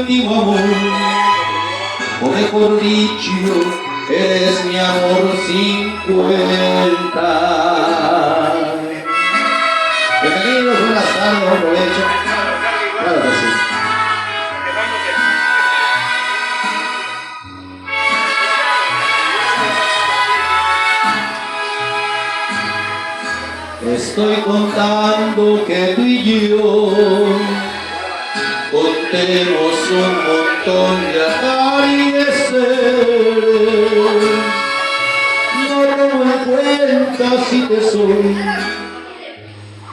último amor, o mejor dicho, eres mi amor 50. Bienvenidos, buenas tardes, buen provecho. Claro que sí. Estoy contando que tú y yo contemos un montón de atardeceres. No tomo en cuenta si te soy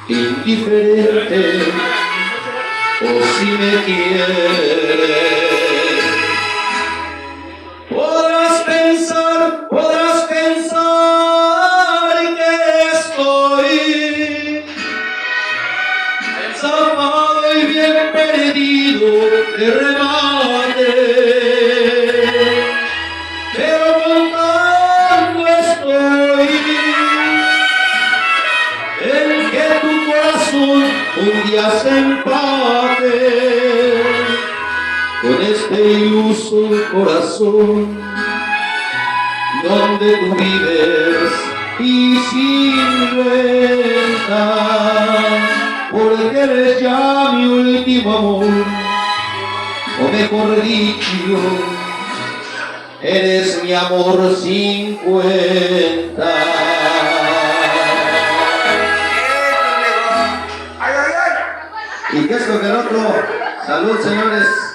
indiferente o si me quieres. Podrás pensar que estoy zafado y bien perdido de remate, pero contando estoy en que tu corazón un día se empate con este iluso corazón donde tú vives y sin venta, porque eres ya mi último amor, o mejor dicho, eres mi amor 50. ¿Y qué es lo que el otro? Salud, señores.